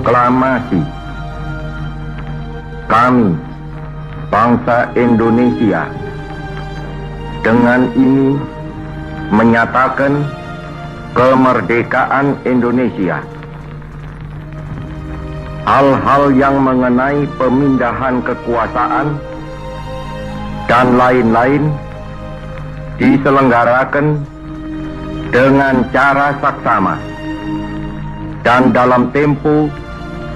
Proklamasi. Kami, bangsa Indonesia, dengan ini menyatakan kemerdekaan Indonesia. Hal-hal yang mengenai pemindahan kekuasaan dan lain-lain diselenggarakan dengan cara saksama dan dalam tempo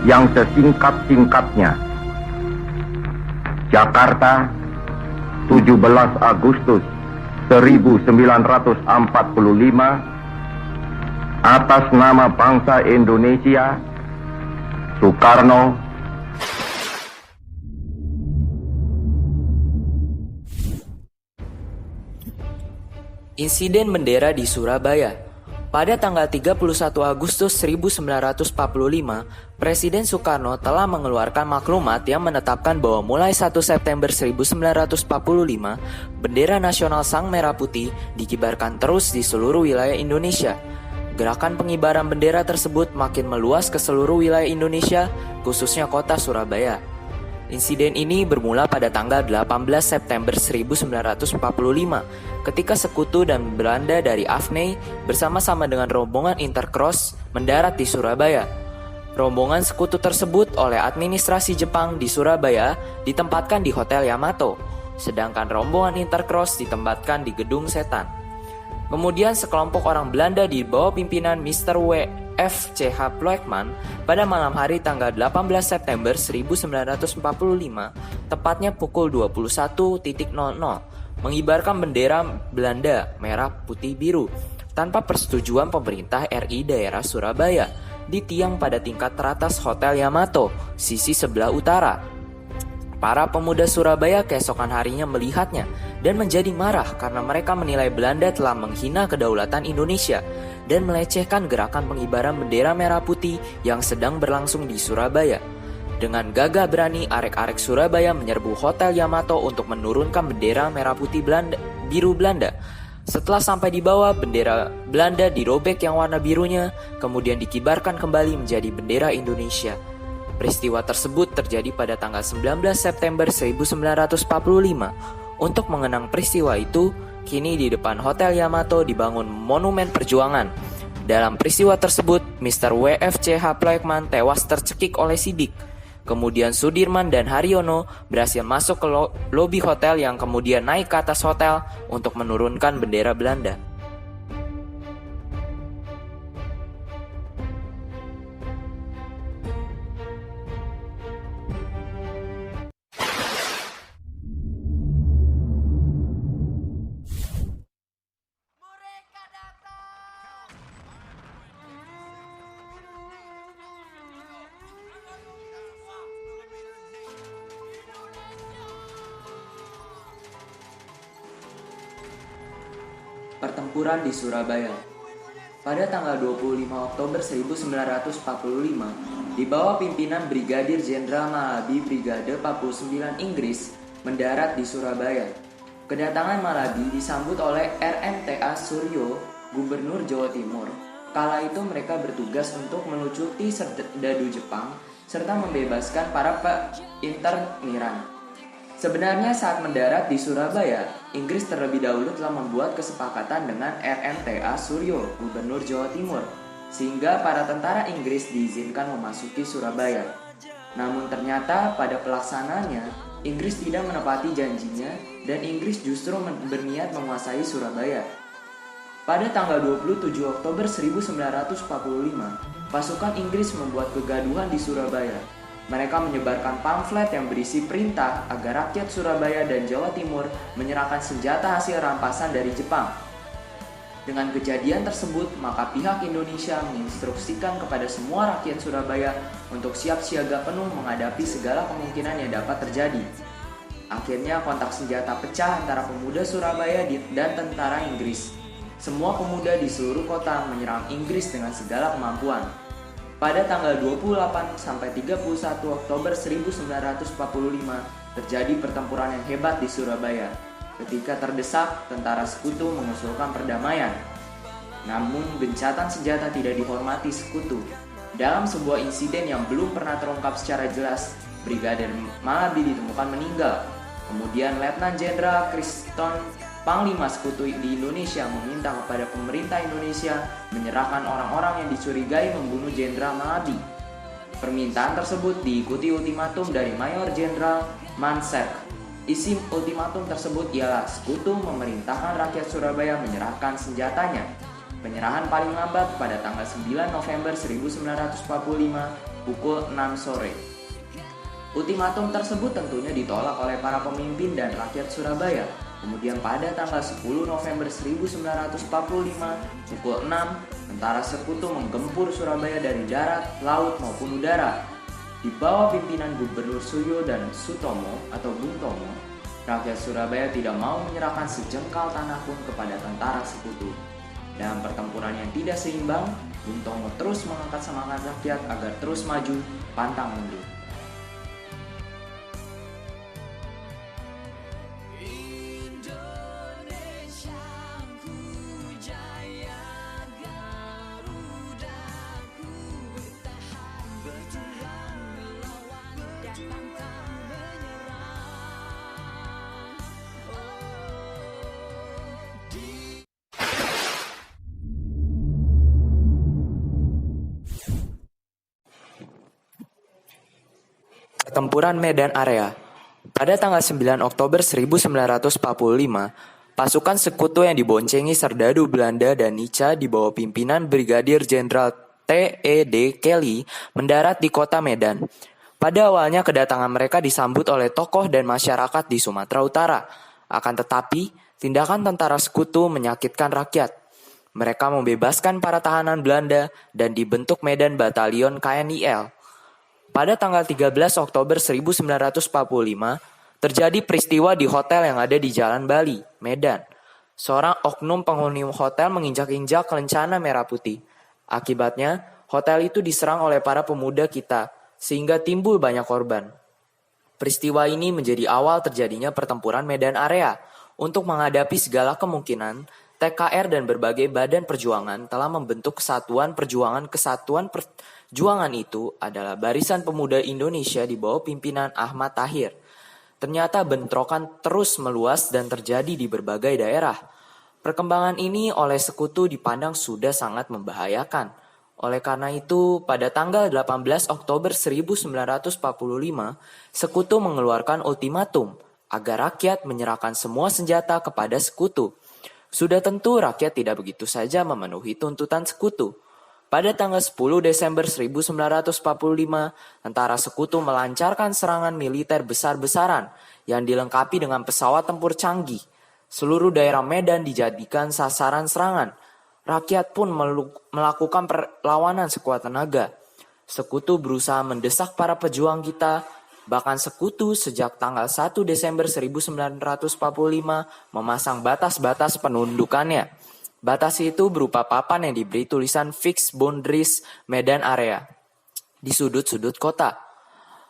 yang sesingkat-singkatnya. Jakarta, 17 Agustus 1945, atas nama bangsa Indonesia, Soekarno. Insiden bendera di Surabaya. Pada tanggal 31 Agustus 1945, Presiden Soekarno telah mengeluarkan maklumat yang menetapkan bahwa mulai 1 September 1945, bendera nasional Sang Merah Putih dikibarkan terus di seluruh wilayah Indonesia. Gerakan pengibaran bendera tersebut makin meluas ke seluruh wilayah Indonesia, khususnya kota Surabaya. Insiden ini bermula pada tanggal 18 September 1945 ketika Sekutu dan Belanda dari Afney bersama-sama dengan rombongan Intercross mendarat di Surabaya. Rombongan Sekutu tersebut oleh administrasi Jepang di Surabaya ditempatkan di Hotel Yamato, sedangkan rombongan Intercross ditempatkan di Gedung Setan. Kemudian sekelompok orang Belanda di bawah pimpinan Mr. W.F.C.H. Ploekman pada malam hari tanggal 18 September 1945, tepatnya pukul 21.00, mengibarkan bendera Belanda merah putih biru tanpa persetujuan pemerintah RI daerah Surabaya di tiang pada tingkat teratas Hotel Yamato, sisi sebelah utara. Para pemuda Surabaya keesokan harinya melihatnya dan menjadi marah karena mereka menilai Belanda telah menghina kedaulatan Indonesia dan melecehkan gerakan pengibaran bendera merah putih yang sedang berlangsung di Surabaya. Dengan gagah berani, arek-arek Surabaya menyerbu Hotel Yamato untuk menurunkan bendera merah putih biru Belanda. Setelah sampai di bawah, bendera Belanda dirobek yang warna birunya, kemudian dikibarkan kembali menjadi bendera Indonesia. Peristiwa tersebut terjadi pada tanggal 19 September 1945. Untuk mengenang peristiwa itu, kini di depan Hotel Yamato dibangun Monumen Perjuangan. Dalam peristiwa tersebut, Mr. W.F.C.H. Ploekman tewas tercekik oleh sidik. Kemudian Sudirman dan Haryono berhasil masuk ke lobi hotel yang kemudian naik ke atas hotel untuk menurunkan bendera Belanda. Pertempuran di Surabaya. Pada tanggal 25 Oktober 1945, di bawah pimpinan Brigadir Jenderal Malabi Brigade 49 Inggris mendarat di Surabaya. Kedatangan Malabi disambut oleh RMTA Suryo, Gubernur Jawa Timur. Kala itu mereka bertugas untuk melucuti serdadu Jepang serta membebaskan para internirang. Sebenarnya saat mendarat di Surabaya, Inggris terlebih dahulu telah membuat kesepakatan dengan RMTA Suryo, Gubernur Jawa Timur, sehingga para tentara Inggris diizinkan memasuki Surabaya. Namun ternyata pada pelaksanaannya, Inggris tidak menepati janjinya dan Inggris justru berniat menguasai Surabaya. Pada tanggal 27 Oktober 1945, pasukan Inggris membuat kegaduhan di Surabaya. Mereka menyebarkan pamflet yang berisi perintah agar rakyat Surabaya dan Jawa Timur menyerahkan senjata hasil rampasan dari Jepang. Dengan kejadian tersebut, maka pihak Indonesia menginstruksikan kepada semua rakyat Surabaya untuk siap siaga penuh menghadapi segala kemungkinan yang dapat terjadi. Akhirnya kontak senjata pecah antara pemuda Surabaya dan tentara Inggris. Semua pemuda di seluruh kota menyerang Inggris dengan segala kemampuan. Pada tanggal 28 sampai 31 Oktober 1945 terjadi pertempuran yang hebat di Surabaya. Ketika terdesak, tentara Sekutu mengusulkan perdamaian. Namun gencatan senjata tidak dihormati Sekutu. Dalam sebuah insiden yang belum pernah terungkap secara jelas, Brigadir Maladi ditemukan meninggal. Kemudian Letnan Jenderal Kriston, Panglima Sekutu di Indonesia, meminta kepada pemerintah Indonesia menyerahkan orang-orang yang dicurigai membunuh Jenderal Maladi. Permintaan tersebut diikuti ultimatum dari Mayor Jenderal Mansek. Isi ultimatum tersebut ialah Sekutu memerintahkan rakyat Surabaya menyerahkan senjatanya. Penyerahan paling lambat pada tanggal 9 November 1945 pukul 6 sore. Ultimatum tersebut tentunya ditolak oleh para pemimpin dan rakyat Surabaya. Kemudian pada tanggal 10 November 1945 pukul 6, tentara Sekutu menggempur Surabaya dari darat, laut maupun udara. Di bawah pimpinan Gubernur Suryo dan Sutomo atau Bung Tomo, rakyat Surabaya tidak mau menyerahkan sejengkal tanah pun kepada tentara Sekutu. Dalam pertempuran yang tidak seimbang, Bung Tomo terus mengangkat semangat rakyat agar terus maju, pantang mundur. Pertempuran Medan Area. Pada tanggal 9 Oktober 1945, pasukan Sekutu yang diboncengi Serdadu Belanda dan Nica di bawah pimpinan Brigadir Jenderal T.E.D. Kelly mendarat di kota Medan. Pada awalnya kedatangan mereka disambut oleh tokoh dan masyarakat di Sumatera Utara. Akan tetapi, tindakan tentara Sekutu menyakitkan rakyat. Mereka membebaskan para tahanan Belanda dan dibentuk Medan Batalion KNIL. Pada tanggal 13 Oktober 1945, terjadi peristiwa di hotel yang ada di Jalan Bali, Medan. Seorang oknum penghuni hotel menginjak-injak lencana merah putih. Akibatnya, hotel itu diserang oleh para pemuda kita, sehingga timbul banyak korban. Peristiwa ini menjadi awal terjadinya pertempuran Medan Area. Untuk menghadapi segala kemungkinan, TKR dan berbagai badan perjuangan telah membentuk Kesatuan Perjuangan. Kesatuan Perjuangan itu adalah Barisan Pemuda Indonesia di bawah pimpinan Ahmad Tahir. Ternyata bentrokan terus meluas dan terjadi di berbagai daerah. Perkembangan ini oleh Sekutu dipandang sudah sangat membahayakan. Oleh karena itu, pada tanggal 18 Oktober 1945, Sekutu mengeluarkan ultimatum agar rakyat menyerahkan semua senjata kepada Sekutu. Sudah tentu rakyat tidak begitu saja memenuhi tuntutan Sekutu. Pada tanggal 10 Desember 1945, tentara Sekutu melancarkan serangan militer besar-besaran yang dilengkapi dengan pesawat tempur canggih. Seluruh daerah Medan dijadikan sasaran serangan. Rakyat pun melakukan perlawanan sekuat tenaga. Sekutu berusaha mendesak para pejuang kita. Bahkan Sekutu sejak tanggal 1 Desember 1945 memasang batas-batas penundukannya. Batas itu berupa papan yang diberi tulisan Fixed Boundaries Medan Area di sudut-sudut kota.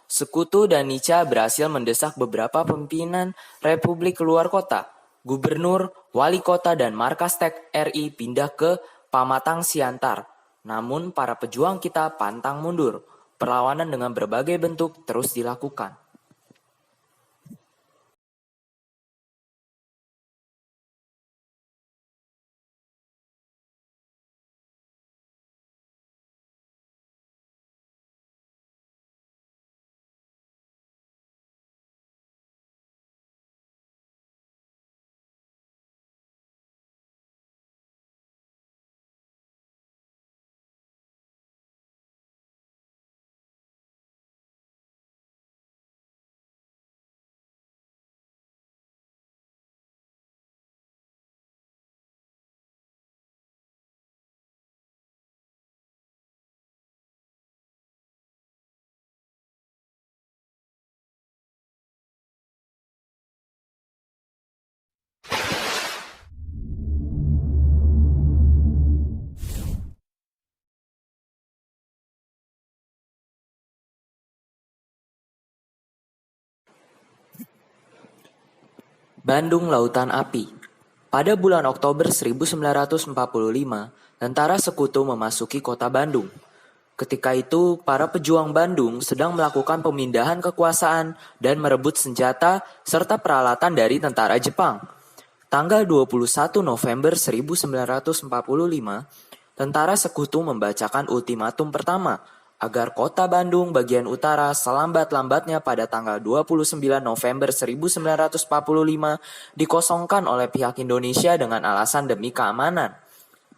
Sekutu dan Nica berhasil mendesak beberapa pimpinan Republik keluar kota. Gubernur, wali kota, dan markas TNI pindah ke Pamatang Siantar. Namun para pejuang kita pantang mundur. Perlawanan dengan berbagai bentuk terus dilakukan. Bandung Lautan Api. Pada bulan Oktober 1945, tentara Sekutu memasuki kota Bandung. Ketika itu, para pejuang Bandung sedang melakukan pemindahan kekuasaan dan merebut senjata serta peralatan dari tentara Jepang. Tanggal 21 November 1945, tentara sekutu membacakan ultimatum pertama agar kota Bandung bagian utara selambat-lambatnya pada tanggal 29 November 1945 dikosongkan oleh pihak Indonesia dengan alasan demi keamanan.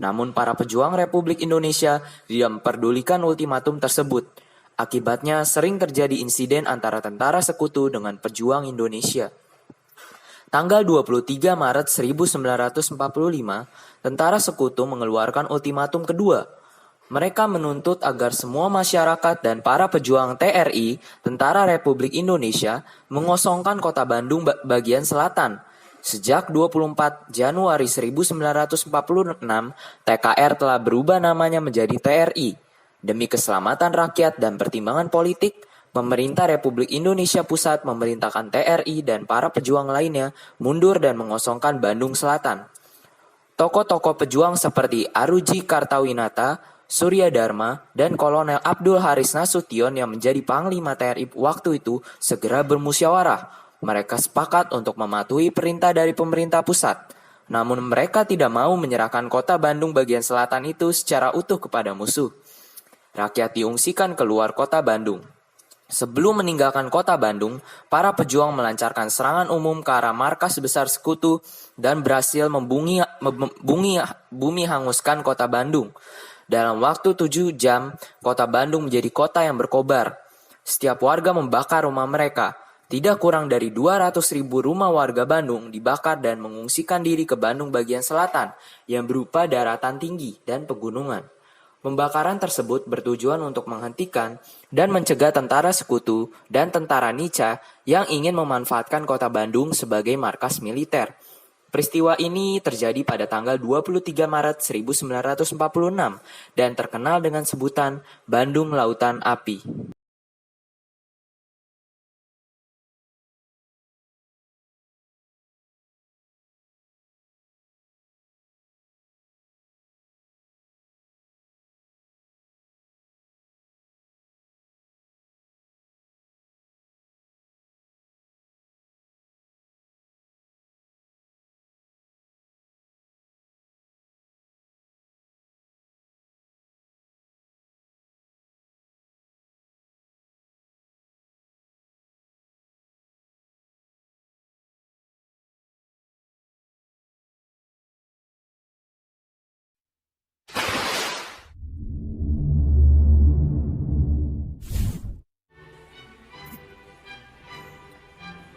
Namun para pejuang Republik Indonesia tidak memperdulikan ultimatum tersebut. Akibatnya sering terjadi insiden antara tentara sekutu dengan pejuang Indonesia. Tanggal 23 Maret 1945, tentara sekutu mengeluarkan ultimatum kedua. Mereka menuntut agar semua masyarakat dan para pejuang TRI, Tentara Republik Indonesia, mengosongkan kota Bandung bagian selatan. Sejak 24 Januari 1946, TKR telah berubah namanya menjadi TRI. Demi keselamatan rakyat dan pertimbangan politik, pemerintah Republik Indonesia Pusat memerintahkan TRI dan para pejuang lainnya mundur dan mengosongkan Bandung Selatan. Tokoh-tokoh pejuang seperti Aruji Kartawinata, Surya Dharma, dan Kolonel Abdul Haris Nasution yang menjadi Panglima TRI waktu itu segera bermusyawarah. Mereka sepakat untuk mematuhi perintah dari pemerintah pusat. Namun mereka tidak mau menyerahkan kota Bandung bagian selatan itu secara utuh kepada musuh. Rakyat diungsikan keluar kota Bandung. Sebelum meninggalkan kota Bandung, para pejuang melancarkan serangan umum ke arah markas besar sekutu dan berhasil bumi hanguskan kota Bandung. Dalam waktu 7 jam, kota Bandung menjadi kota yang berkobar. Setiap warga membakar rumah mereka. Tidak kurang dari 200.000 rumah warga Bandung dibakar dan mengungsikan diri ke Bandung bagian selatan yang berupa daratan tinggi dan pegunungan. Pembakaran tersebut bertujuan untuk menghentikan dan mencegah tentara sekutu dan tentara Nica yang ingin memanfaatkan kota Bandung sebagai markas militer. Peristiwa ini terjadi pada tanggal 23 Maret 1946 dan terkenal dengan sebutan Bandung Lautan Api.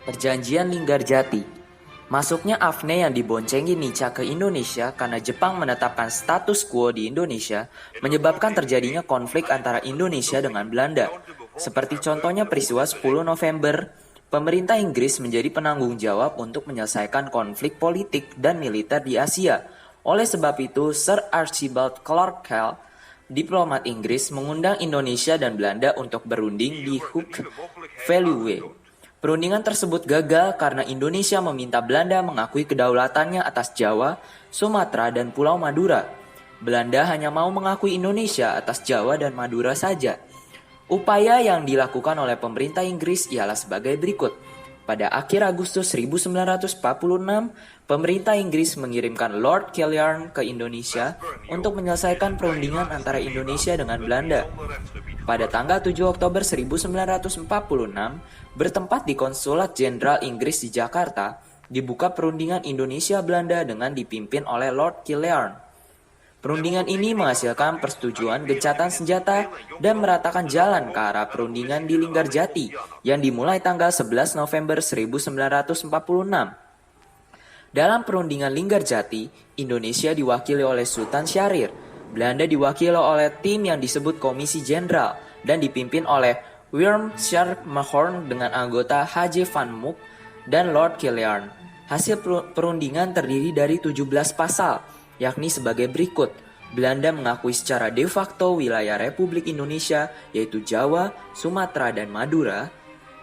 Perjanjian Linggarjati. Masuknya Afne yang diboncengi Nica ke Indonesia karena Jepang menetapkan status quo di Indonesia menyebabkan terjadinya konflik antara Indonesia dengan Belanda. Seperti contohnya peristiwa 10 November, pemerintah Inggris menjadi penanggung jawab untuk menyelesaikan konflik politik dan militer di Asia. Oleh sebab itu, Sir Archibald Clarke, diplomat Inggris, mengundang Indonesia dan Belanda untuk berunding di Hoek Veluwe. Perundingan tersebut gagal karena Indonesia meminta Belanda mengakui kedaulatannya atas Jawa, Sumatera, dan Pulau Madura. Belanda hanya mau mengakui Indonesia atas Jawa dan Madura saja. Upaya yang dilakukan oleh pemerintah Inggris ialah sebagai berikut. Pada akhir Agustus 1946, pemerintah Inggris mengirimkan Lord Kilian ke Indonesia untuk menyelesaikan perundingan antara Indonesia dengan Belanda. Pada tanggal 7 Oktober 1946, bertempat di Konsulat Jenderal Inggris di Jakarta, dibuka perundingan Indonesia-Belanda dengan dipimpin oleh Lord Kilian. Perundingan ini menghasilkan persetujuan gencatan senjata dan meratakan jalan ke arah perundingan di Linggarjati yang dimulai tanggal 11 November 1946. Dalam perundingan Linggarjati, Indonesia diwakili oleh Sultan Syahrir, Belanda diwakili oleh tim yang disebut Komisi Jenderal dan dipimpin oleh Willem Schermerhorn dengan anggota H.J. Van Mook dan Lord Kilian. Hasil perundingan terdiri dari 17 pasal, yakni sebagai berikut. Belanda mengakui secara de facto wilayah Republik Indonesia yaitu Jawa, Sumatera, dan Madura.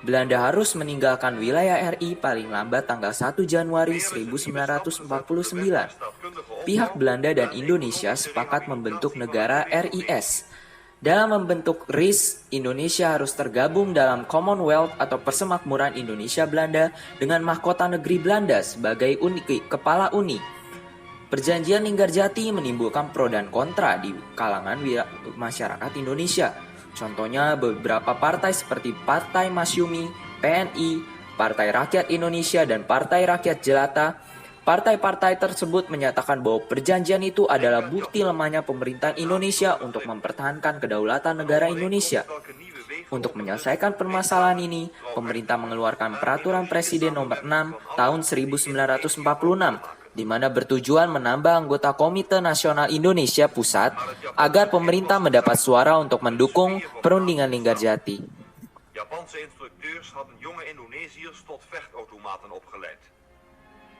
Belanda harus meninggalkan wilayah RI paling lambat tanggal 1 Januari 1949. Pihak Belanda dan Indonesia sepakat membentuk negara RIS. Dalam membentuk RIS, Indonesia harus tergabung dalam Commonwealth atau Persemakmuran Indonesia Belanda dengan mahkota negeri Belanda sebagai kepala uni. Perjanjian Linggarjati menimbulkan pro dan kontra di kalangan masyarakat Indonesia. Contohnya beberapa partai seperti Partai Masyumi, PNI, Partai Rakyat Indonesia, dan Partai Rakyat Jelata. Partai-partai tersebut menyatakan bahwa perjanjian itu adalah bukti lemahnya pemerintahan Indonesia untuk mempertahankan kedaulatan negara Indonesia. Untuk menyelesaikan permasalahan ini, pemerintah mengeluarkan Peraturan Presiden Nomor 6 Tahun 1946, di mana bertujuan menambah anggota Komite Nasional Indonesia Pusat agar pemerintah mendapat suara untuk mendukung perundingan Linggarjati. Japanse instructeurs hadden jonge Indonesiërs tot vechtautomaten opgeleid.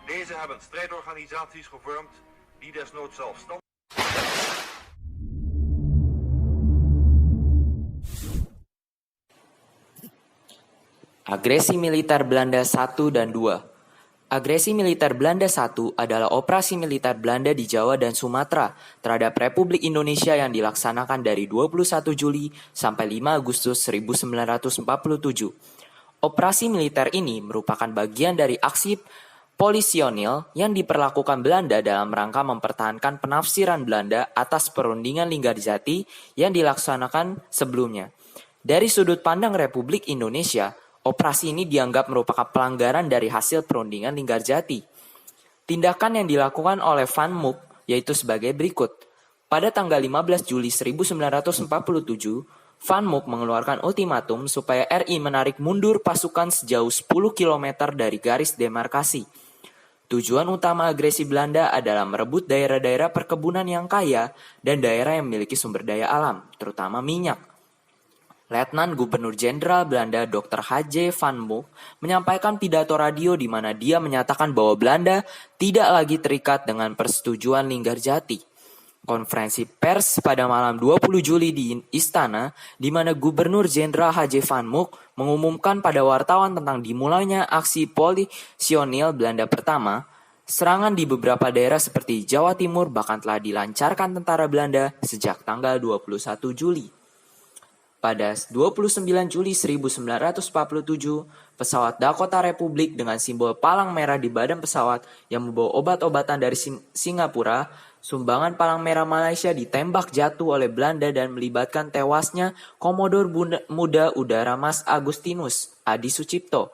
Deze hebben strijdorganisaties gevormd die desnoods zelfstandig. Agresi militer Belanda 1 dan 2. Agresi militer Belanda 1 adalah operasi militer Belanda di Jawa dan Sumatera terhadap Republik Indonesia yang dilaksanakan dari 21 Juli sampai 5 Agustus 1947. Operasi militer ini merupakan bagian dari aksi polisionil yang diperlakukan Belanda dalam rangka mempertahankan penafsiran Belanda atas perundingan Linggarjati yang dilaksanakan sebelumnya. Dari sudut pandang Republik Indonesia, operasi ini dianggap merupakan pelanggaran dari hasil perundingan Linggarjati. Tindakan yang dilakukan oleh Van Mook yaitu sebagai berikut. Pada tanggal 15 Juli 1947, Van Mook mengeluarkan ultimatum supaya RI menarik mundur pasukan sejauh 10 km dari garis demarkasi. Tujuan utama agresi Belanda adalah merebut daerah-daerah perkebunan yang kaya dan daerah yang memiliki sumber daya alam, terutama minyak. Letnan Gubernur Jenderal Belanda Dr. H.J. Van Mook menyampaikan pidato radio di mana dia menyatakan bahwa Belanda tidak lagi terikat dengan persetujuan Linggarjati. Konferensi pers pada malam 20 Juli di Istana, di mana Gubernur Jenderal H.J. Van Mook mengumumkan pada wartawan tentang dimulainya aksi polisionil Belanda pertama. Serangan di beberapa daerah seperti Jawa Timur bahkan telah dilancarkan tentara Belanda sejak tanggal 21 Juli. Pada 29 Juli 1947, pesawat Dakota Republic dengan simbol palang merah di badan pesawat yang membawa obat-obatan dari Singapura, sumbangan palang merah Malaysia ditembak jatuh oleh Belanda dan melibatkan tewasnya Komodor Muda Udara Mas Agustinus Adi Sucipto.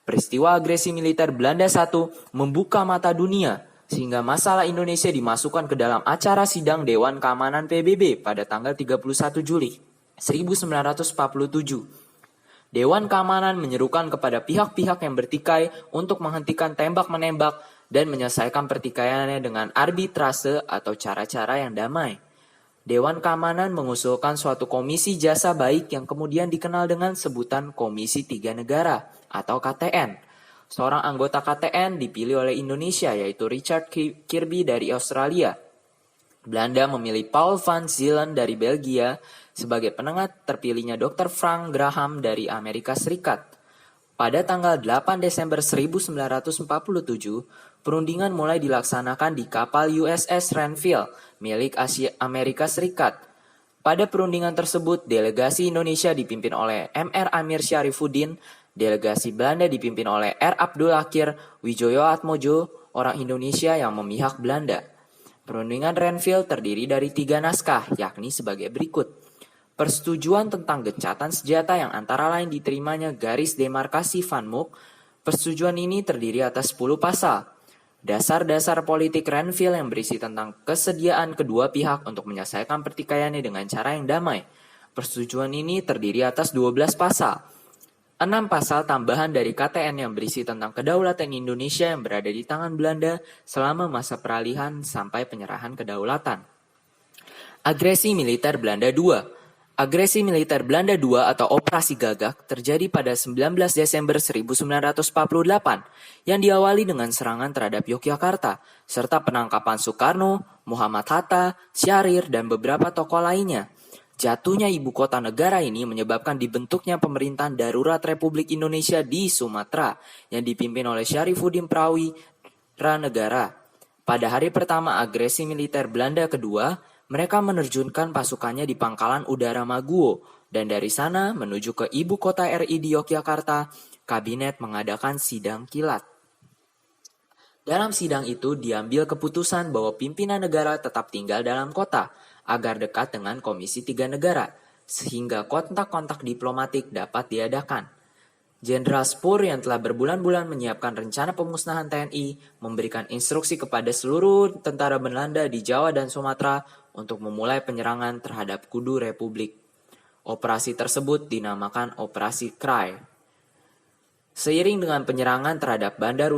Peristiwa agresi militer Belanda 1 membuka mata dunia, sehingga masalah Indonesia dimasukkan ke dalam acara sidang Dewan Keamanan PBB pada tanggal 31 Juli 1947. Dewan Keamanan menyerukan kepada pihak-pihak yang bertikai untuk menghentikan tembak-menembak dan menyelesaikan pertikaiannya dengan arbitrase atau cara-cara yang damai. Dewan Keamanan mengusulkan suatu komisi jasa baik yang kemudian dikenal dengan sebutan Komisi Tiga Negara atau KTN. Seorang anggota KTN dipilih oleh Indonesia yaitu Richard Kirby dari Australia. Belanda memilih Paul van Zielen dari Belgia, sebagai penengah terpilihnya Dr. Frank Graham dari Amerika Serikat. Pada tanggal 8 Desember 1947, perundingan mulai dilaksanakan di kapal USS Renville milik Amerika Serikat. Pada perundingan tersebut, delegasi Indonesia dipimpin oleh Mr. Amir Syarifuddin, delegasi Belanda dipimpin oleh R. Abdul Akir Wijoyo Atmojo, orang Indonesia yang memihak Belanda. Perundingan Renville terdiri dari 3 naskah, yakni sebagai berikut. Persetujuan tentang gencatan senjata yang antara lain diterimanya garis demarkasi Van Mook. Persetujuan ini terdiri atas 10 pasal. Dasar-dasar politik Renville yang berisi tentang kesediaan kedua pihak untuk menyelesaikan pertikaiannya dengan cara yang damai. Persetujuan ini terdiri atas 12 pasal. 6 pasal tambahan dari KTN yang berisi tentang kedaulatan Indonesia yang berada di tangan Belanda selama masa peralihan sampai penyerahan kedaulatan. Agresi militer Belanda 2. Agresi militer Belanda II atau Operasi Gagak terjadi pada 19 Desember 1948 yang diawali dengan serangan terhadap Yogyakarta serta penangkapan Soekarno, Muhammad Hatta, Syahrir, dan beberapa tokoh lainnya. Jatuhnya ibu kota negara ini menyebabkan dibentuknya pemerintahan darurat Republik Indonesia di Sumatera yang dipimpin oleh Syarifuddin Prawira Negara. Pada hari pertama agresi militer Belanda kedua, Mereka menerjunkan pasukannya di pangkalan udara Maguwo, dan dari sana menuju ke ibu kota RI di Yogyakarta. Kabinet mengadakan sidang kilat. Dalam sidang itu diambil keputusan bahwa pimpinan negara tetap tinggal dalam kota agar dekat dengan Komisi 3 Negara, sehingga kontak-kontak diplomatik dapat diadakan. Jenderal Spoor yang telah berbulan-bulan menyiapkan rencana pemusnahan TNI memberikan instruksi kepada seluruh tentara Belanda di Jawa dan Sumatera untuk memulai penyerangan terhadap Kudu Republik. Operasi tersebut dinamakan Operasi Krai. Seiring dengan penyerangan terhadap Bandar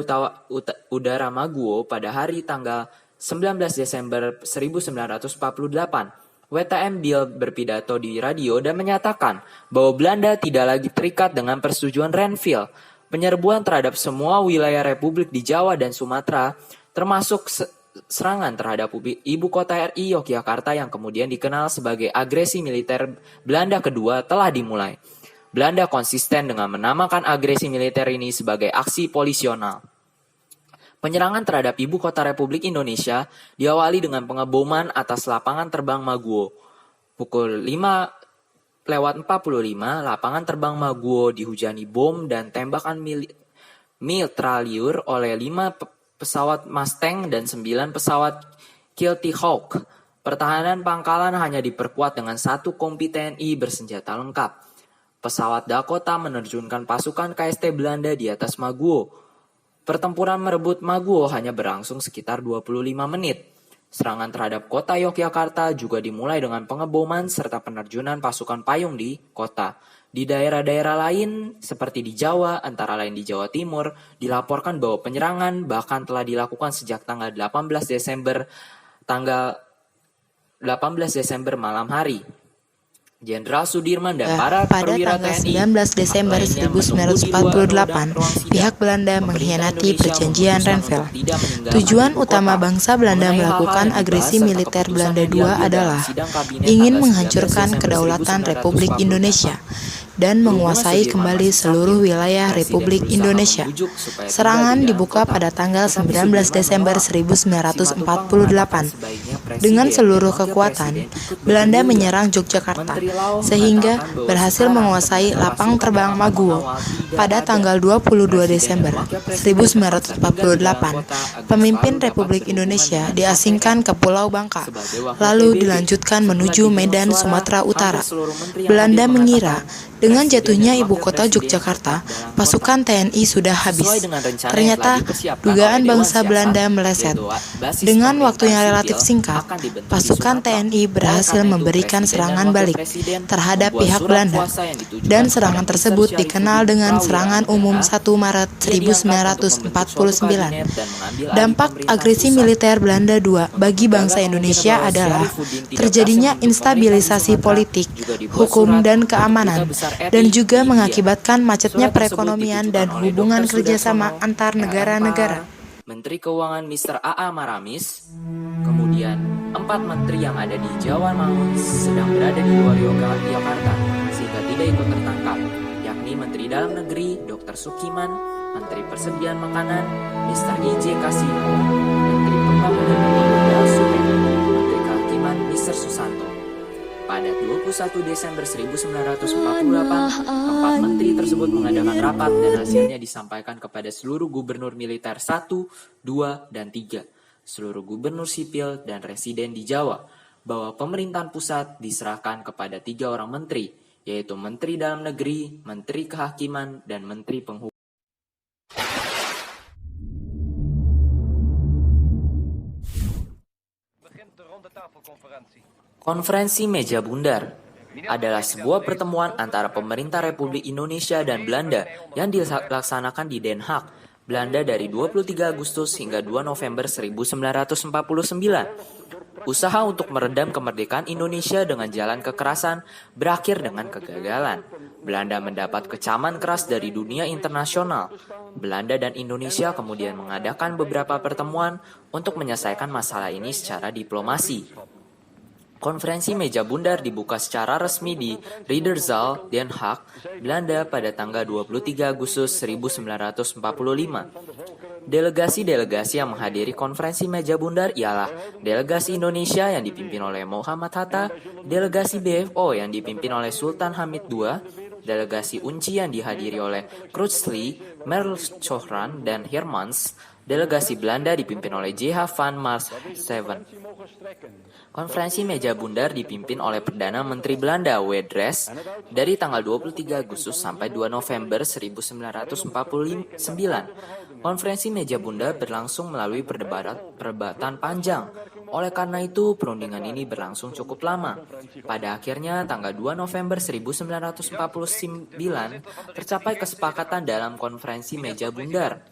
Udara Maguwo pada hari tanggal 19 Desember 1948, WTM Bill berpidato di radio dan menyatakan bahwa Belanda tidak lagi terikat dengan persetujuan Renville. Penyerbuan terhadap semua wilayah Republik di Jawa dan Sumatera, termasuk serangan terhadap ibu kota RI Yogyakarta yang kemudian dikenal sebagai agresi militer Belanda kedua telah dimulai. Belanda konsisten dengan menamakan agresi militer ini sebagai aksi polisional. Penyerangan terhadap ibu kota Republik Indonesia diawali dengan pengeboman atas lapangan terbang Maguwo. Pukul 5:45, lapangan terbang Maguwo dihujani bom dan tembakan mitralyur oleh 5 pesawat Mustang dan 9 pesawat Kilty Hawk. Pertahanan pangkalan hanya diperkuat dengan 1 kompi TNI bersenjata lengkap. Pesawat Dakota menerjunkan pasukan KST Belanda di atas Maguwo. Pertempuran merebut Maguwo hanya berlangsung sekitar 25 menit. Serangan terhadap kota Yogyakarta juga dimulai dengan pengeboman serta penerjunan pasukan payung di kota. Di daerah-daerah lain seperti di Jawa, antara lain di Jawa Timur, dilaporkan bahwa penyerangan bahkan telah dilakukan sejak tanggal 18 Desember malam hari. Jenderal Sudirman dan para pada perwira tanggal TNI 19 Desember 1948, pihak Belanda mengkhianati perjanjian Renville. Tujuan utama bangsa Belanda melakukan agresi militer Belanda II adalah ingin menghancurkan kedaulatan Republik Indonesia dan menguasai kembali seluruh wilayah Republik Indonesia. Serangan dibuka pada tanggal 19 Desember 1948. Dengan seluruh kekuatan, Belanda menyerang Yogyakarta, sehingga berhasil menguasai lapang terbang Maguwo. Pada tanggal 22 Desember 1948, pemimpin Republik Indonesia diasingkan ke Pulau Bangka, lalu dilanjutkan menuju Medan, Sumatera Utara. Belanda mengira dengan jatuhnya ibu kota Yogyakarta, pasukan TNI sudah habis. Ternyata dugaan bangsa Belanda meleset. Dengan waktu yang relatif singkat, pasukan TNI berhasil memberikan serangan balik terhadap pihak Belanda, dan serangan tersebut dikenal dengan Serangan Umum 1 Maret 1949. Dampak agresi militer Belanda II bagi bangsa Indonesia adalah terjadinya instabilisasi politik, hukum, dan keamanan, dan juga mengakibatkan macetnya perekonomian dan hubungan kerjasama antar negara-negara. Menteri Keuangan Mr. A.A. Maramis, kemudian 4 menteri yang ada di Jawa Maut sedang berada di luar Yogyakarta sehingga tidak ikut tertangkap, yakni Menteri Dalam Negeri Dr. Sukiman, Menteri Persediaan Makanan Mr. I.J. Kasino, Menteri Pembangunan dan Superi, Menteri Kehakiman Mr. Susanto. Pada 21 Desember 1948, 4 menteri tersebut mengadakan rapat dan hasilnya disampaikan kepada seluruh gubernur militer 1, 2, dan 3, seluruh gubernur sipil dan residen di Jawa, bahwa pemerintahan pusat diserahkan kepada 3 orang menteri, yaitu Menteri Dalam Negeri, Menteri Kehakiman, dan Menteri Penghukum. Konferensi Meja Bundar adalah sebuah pertemuan antara pemerintah Republik Indonesia dan Belanda yang dilaksanakan di Den Haag, Belanda dari 23 Agustus hingga 2 November 1949. Usaha untuk meredam kemerdekaan Indonesia dengan jalan kekerasan berakhir dengan kegagalan. Belanda mendapat kecaman keras dari dunia internasional. Belanda dan Indonesia kemudian mengadakan beberapa pertemuan untuk menyelesaikan masalah ini secara diplomasi. Konferensi Meja Bundar dibuka secara resmi di Ridderzaal, Den Haag, Belanda pada tanggal 23 Agustus 1945. Delegasi-delegasi yang menghadiri konferensi meja bundar ialah delegasi Indonesia yang dipimpin oleh Muhammad Hatta, delegasi BFO yang dipimpin oleh Sultan Hamid II, delegasi UNCI yang dihadiri oleh Crutchley, Merlschoran, dan Hermans, delegasi Belanda dipimpin oleh J.H. van Marszeven. Konferensi meja bundar dipimpin oleh Perdana Menteri Belanda Wenders dari tanggal 23 Agustus sampai 2 November 1949. Konferensi meja bundar berlangsung melalui perdebatan panjang. Oleh karena itu, perundingan ini berlangsung cukup lama. Pada akhirnya, tanggal 2 November 1949, tercapai kesepakatan dalam konferensi meja bundar.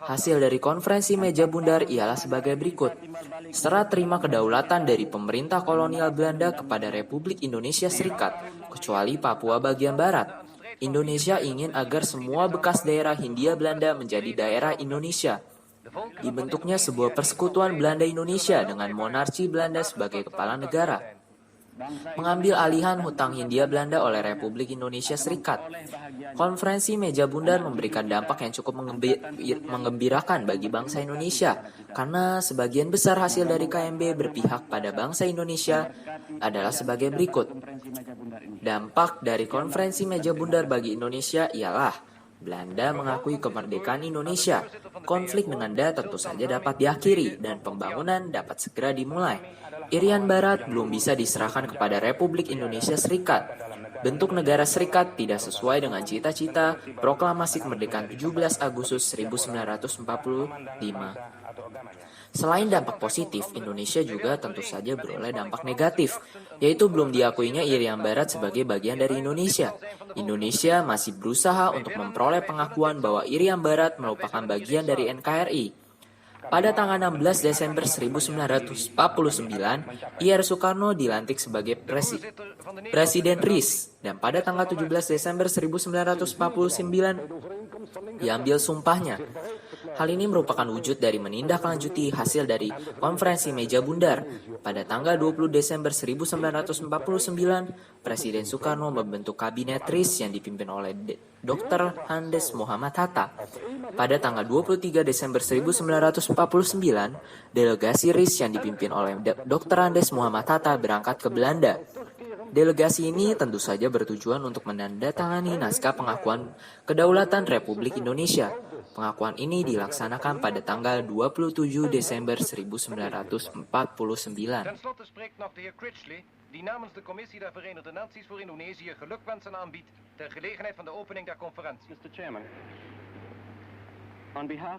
Hasil dari konferensi meja bundar ialah sebagai berikut. Serah terima kedaulatan dari pemerintah kolonial Belanda kepada Republik Indonesia Serikat, kecuali Papua bagian barat. Indonesia ingin agar semua bekas daerah Hindia Belanda menjadi daerah Indonesia. Dibentuknya sebuah persekutuan Belanda Indonesia dengan monarki Belanda sebagai kepala negara. Mengambil alihan hutang Hindia Belanda oleh Republik Indonesia Serikat. Konferensi meja bundar memberikan dampak yang cukup menggembirakan bagi bangsa Indonesia, karena sebagian besar hasil dari KMB berpihak pada bangsa Indonesia adalah sebagai berikut. Dampak dari konferensi meja bundar bagi Indonesia ialah Belanda mengakui kemerdekaan Indonesia. Konflik dengan tentu saja dapat diakhiri dan pembangunan dapat segera dimulai. Irian Barat belum bisa diserahkan kepada Republik Indonesia Serikat. Bentuk negara serikat tidak sesuai dengan cita-cita proklamasi kemerdekaan 17 Agustus 1945. Selain dampak positif, Indonesia juga tentu saja beroleh dampak negatif, yaitu belum diakuinya Irian Barat sebagai bagian dari Indonesia. Indonesia masih berusaha untuk memperoleh pengakuan bahwa Irian Barat merupakan bagian dari NKRI. Pada tanggal 16 Desember 1949, Ir Soekarno dilantik sebagai Presiden RIS, dan pada tanggal 17 Desember 1949 diambil sumpahnya. Hal ini merupakan wujud dari menindaklanjuti hasil dari konferensi meja bundar. Pada tanggal 20 Desember 1949, Presiden Soekarno membentuk Kabinet RIS yang dipimpin oleh Dr. Andes Muhammad Hatta. Pada tanggal 23 Desember 1949, delegasi RIS yang dipimpin oleh Dr. Andes Muhammad Hatta berangkat ke Belanda. Delegasi ini tentu saja bertujuan untuk menandatangani naskah pengakuan kedaulatan Republik Indonesia. Pengakuan ini dilaksanakan pada tanggal 27 Desember 1949. Ten slotte spreekt nog de heer Critchley, die namens de Commissie der Verenigde Naties voor Indonesië gelukwensen aanbiedt ter gelegenheid van de opening der conferentie. Mr. Chairman, on behalf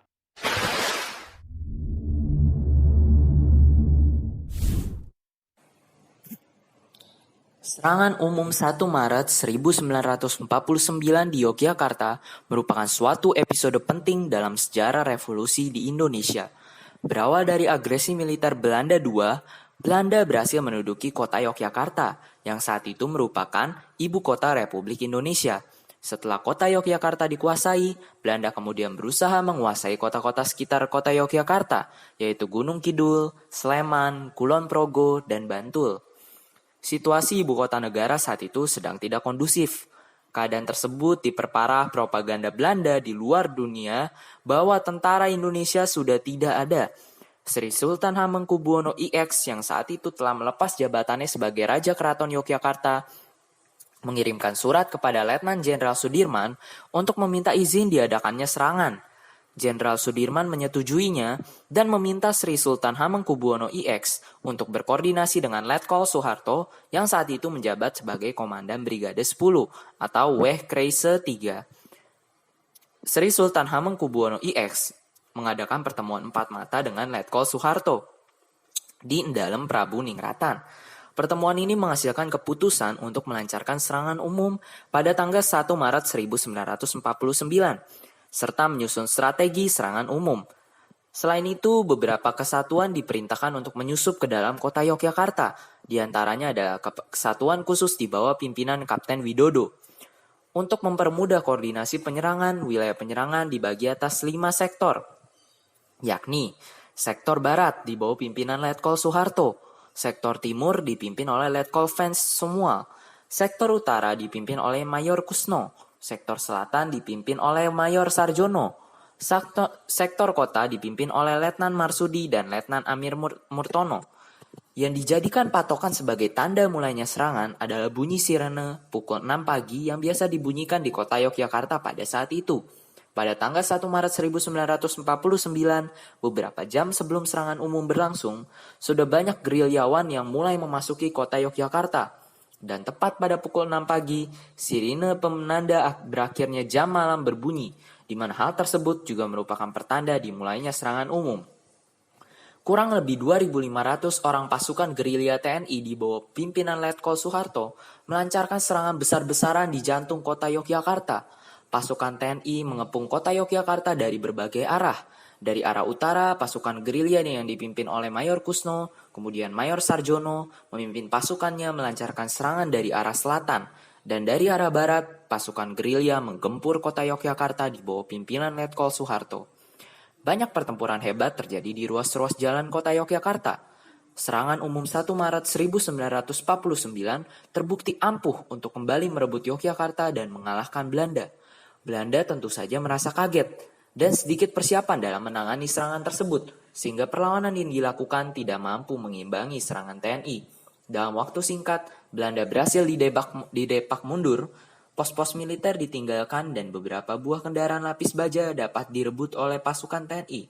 Serangan umum 1 Maret 1949 di Yogyakarta merupakan suatu episode penting dalam sejarah revolusi di Indonesia. Berawal dari agresi militer Belanda II, Belanda berhasil menduduki kota Yogyakarta, yang saat itu merupakan ibu kota Republik Indonesia. Setelah kota Yogyakarta dikuasai, Belanda kemudian berusaha menguasai kota-kota sekitar kota Yogyakarta, yaitu Gunung Kidul, Sleman, Kulon Progo, dan Bantul. Situasi ibu kota negara saat itu sedang tidak kondusif. Keadaan tersebut diperparah propaganda Belanda di luar dunia bahwa tentara Indonesia sudah tidak ada. Sri Sultan Hamengkubuwono IX yang saat itu telah melepas jabatannya sebagai Raja Keraton Yogyakarta mengirimkan surat kepada Letnan Jenderal Sudirman untuk meminta izin diadakannya serangan. Jenderal Sudirman menyetujuinya dan meminta Sri Sultan Hamengkubuwono IX untuk berkoordinasi dengan Letkol Soeharto yang saat itu menjabat sebagai Komandan Brigade 10 atau Wegkreise 3. Sri Sultan Hamengkubuwono IX mengadakan pertemuan empat mata dengan Letkol Soeharto di Ndalem Prabu Ningratan. Pertemuan ini menghasilkan keputusan untuk melancarkan serangan umum pada tanggal 1 Maret 1949. Serta menyusun strategi serangan umum. Selain itu, beberapa kesatuan diperintahkan untuk menyusup ke dalam kota Yogyakarta. Di antaranya adalah kesatuan khusus di bawah pimpinan Kapten Widodo. Untuk mempermudah koordinasi penyerangan, wilayah penyerangan dibagi atas 5 sektor, yakni sektor barat di bawah pimpinan Letkol Soeharto, sektor timur dipimpin oleh Letkol Vance Somual, sektor utara dipimpin oleh Mayor Kusno, sektor selatan dipimpin oleh Mayor Sarjono, Sektor kota dipimpin oleh Letnan Marsudi dan Letnan Amir Murtono. Yang dijadikan patokan sebagai tanda mulainya serangan adalah bunyi sirene pukul 6 pagi yang biasa dibunyikan di kota Yogyakarta pada saat itu. Pada tanggal 1 Maret 1949, beberapa jam sebelum serangan umum berlangsung, sudah banyak gerilyawan yang mulai memasuki kota Yogyakarta. Dan tepat pada pukul 6 pagi, sirine penanda berakhirnya jam malam berbunyi, di mana hal tersebut juga merupakan pertanda dimulainya serangan umum. Kurang lebih 2.500 orang pasukan gerilya TNI di bawah pimpinan Letkol Soeharto melancarkan serangan besar-besaran di jantung kota Yogyakarta. Pasukan TNI mengepung kota Yogyakarta dari berbagai arah. Dari arah utara, pasukan gerilya yang dipimpin oleh Mayor Kusno, kemudian Mayor Sarjono, memimpin pasukannya melancarkan serangan dari arah selatan. Dan dari arah barat, pasukan gerilya menggempur kota Yogyakarta di bawah pimpinan Letkol Soeharto. Banyak pertempuran hebat terjadi di ruas-ruas jalan kota Yogyakarta. Serangan umum 1 Maret 1949 terbukti ampuh untuk kembali merebut Yogyakarta dan mengalahkan Belanda. Belanda tentu saja merasa kaget dan sedikit persiapan dalam menangani serangan tersebut, sehingga perlawanan yang dilakukan tidak mampu mengimbangi serangan TNI. Dalam waktu singkat, Belanda berhasil didepak mundur. Pos-pos militer ditinggalkan dan beberapa buah kendaraan lapis baja dapat direbut oleh pasukan TNI.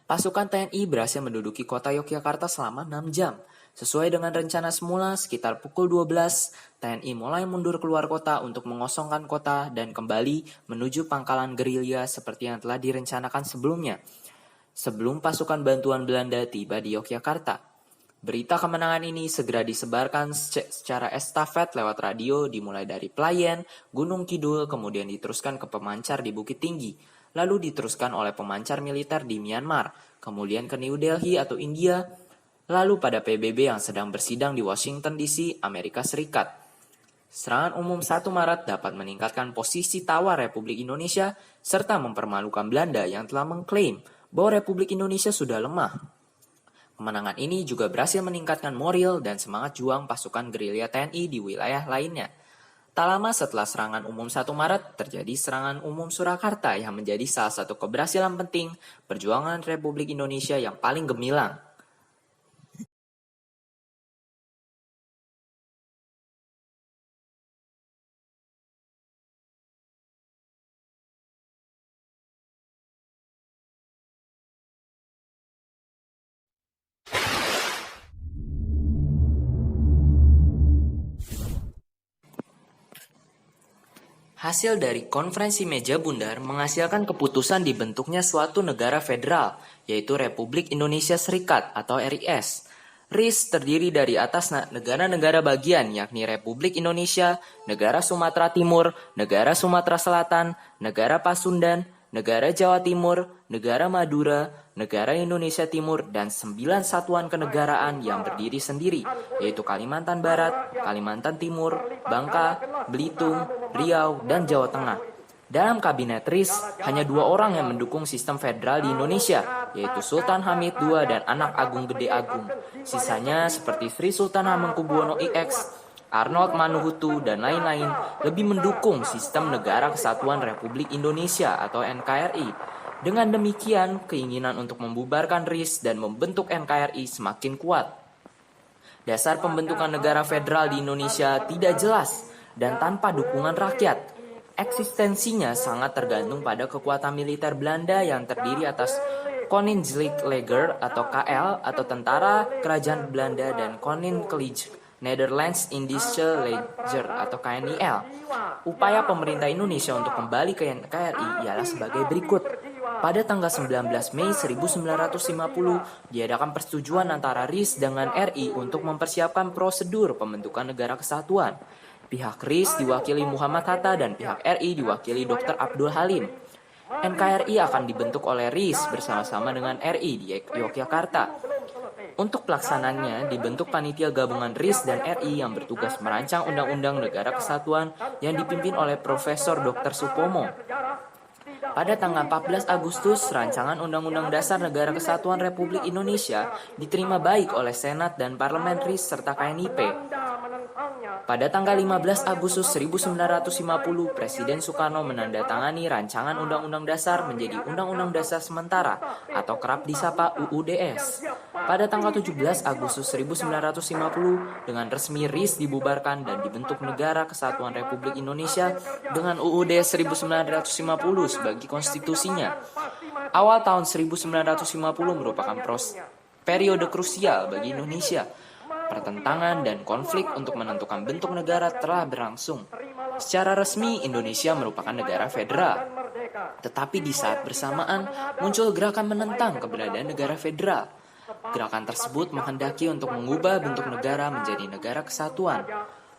Pasukan TNI berhasil menduduki kota Yogyakarta selama 6 jam. Sesuai dengan rencana semula, sekitar pukul 12, TNI mulai mundur keluar kota untuk mengosongkan kota dan kembali menuju pangkalan gerilya seperti yang telah direncanakan sebelumnya. Sebelum pasukan bantuan Belanda tiba di Yogyakarta. Berita kemenangan ini segera disebarkan secara estafet lewat radio dimulai dari Pelayan, Gunung Kidul, kemudian diteruskan ke pemancar di Bukit Tinggi, lalu diteruskan oleh pemancar militer di Myanmar, kemudian ke New Delhi atau India, lalu pada PBB yang sedang bersidang di Washington DC, Amerika Serikat. Serangan umum 1 Maret dapat meningkatkan posisi tawar Republik Indonesia serta mempermalukan Belanda yang telah mengklaim bahwa Republik Indonesia sudah lemah. Kemenangan ini juga berhasil meningkatkan moral dan semangat juang pasukan gerilya TNI di wilayah lainnya. Tak lama setelah serangan umum 1 Maret, terjadi serangan umum Surakarta yang menjadi salah satu keberhasilan penting perjuangan Republik Indonesia yang paling gemilang. Hasil dari konferensi meja bundar menghasilkan keputusan dibentuknya suatu negara federal, yaitu Republik Indonesia Serikat atau RIS. RIS terdiri dari atas negara-negara bagian yakni Republik Indonesia, Negara Sumatera Timur, Negara Sumatera Selatan, Negara Pasundan, Negara Jawa Timur, Negara Madura, Negara Indonesia Timur, dan 9 satuan kenegaraan yang berdiri sendiri, yaitu Kalimantan Barat, Kalimantan Timur, Bangka, Belitung, Riau, dan Jawa Tengah. Dalam kabinet RIS, hanya 2 orang yang mendukung sistem federal di Indonesia, yaitu Sultan Hamid II dan Anak Agung Gede Agung. Sisanya seperti Sri Sultan Hamengkubuwono IX, Arnold Manuhutu, dan lain-lain lebih mendukung sistem Negara Kesatuan Republik Indonesia atau NKRI. Dengan demikian, keinginan untuk membubarkan RIS dan membentuk NKRI semakin kuat. Dasar pembentukan negara federal di Indonesia tidak jelas dan tanpa dukungan rakyat. Eksistensinya sangat tergantung pada kekuatan militer Belanda yang terdiri atas Koninklijk Leger atau KL atau Tentara Kerajaan Belanda dan Koninklijk Netherlands Indische Leger atau KNIL. Upaya pemerintah Indonesia untuk kembali ke NKRI ialah sebagai berikut. Pada tanggal 19 Mei 1950 diadakan persetujuan antara RIS dengan RI untuk mempersiapkan prosedur pembentukan negara kesatuan. Pihak RIS diwakili Muhammad Hatta dan pihak RI diwakili Dr. Abdul Halim. NKRI akan dibentuk oleh RIS bersama-sama dengan RI di Yogyakarta. Untuk pelaksananya dibentuk panitia gabungan RIS dan RI yang bertugas merancang undang-undang negara kesatuan yang dipimpin oleh Profesor Dr. Supomo. Pada tanggal 14 Agustus, rancangan Undang-Undang Dasar Negara Kesatuan Republik Indonesia diterima baik oleh Senat dan Parlemen RIS serta KNIP. Pada tanggal 15 Agustus 1950, Presiden Soekarno menandatangani rancangan Undang-Undang Dasar menjadi Undang-Undang Dasar Sementara atau kerap disapa UUDS. Pada tanggal 17 Agustus 1950, dengan resmi RIS dibubarkan dan dibentuk Negara Kesatuan Republik Indonesia dengan UUD 1950 sebagai konstitusinya. Awal tahun 1950 merupakan periode krusial bagi Indonesia. Pertentangan dan konflik untuk menentukan bentuk negara telah berlangsung. Secara resmi, Indonesia merupakan negara federal. Tetapi di saat bersamaan, muncul gerakan menentang keberadaan negara federal. Gerakan tersebut menghendaki untuk mengubah bentuk negara menjadi negara kesatuan.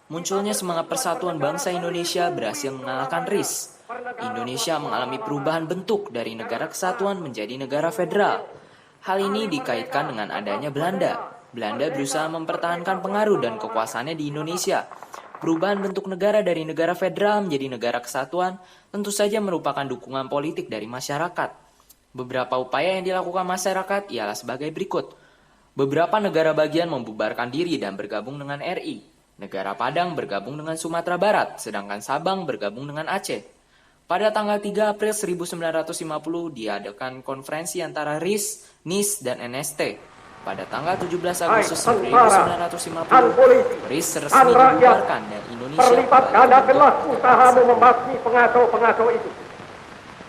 Munculnya semangat persatuan bangsa Indonesia berhasil mengalahkan RIS. Indonesia mengalami perubahan bentuk dari negara kesatuan menjadi negara federal. Hal ini dikaitkan dengan adanya Belanda. Belanda berusaha mempertahankan pengaruh dan kekuasaannya di Indonesia. Perubahan bentuk negara dari negara federal menjadi negara kesatuan tentu saja merupakan dukungan politik dari masyarakat. Beberapa upaya yang dilakukan masyarakat ialah sebagai berikut. Beberapa negara bagian membubarkan diri dan bergabung dengan RI. Negara Padang bergabung dengan Sumatera Barat, sedangkan Sabang bergabung dengan Aceh. Pada tanggal 3 April 1950 diadakan konferensi antara RIS, NIS, dan NST. Pada tanggal 17 Agustus 1950, RIS resmi dibubarkan dan Indonesia terlibat gandakanlah usahamu membasmi pengacau-pengacau itu.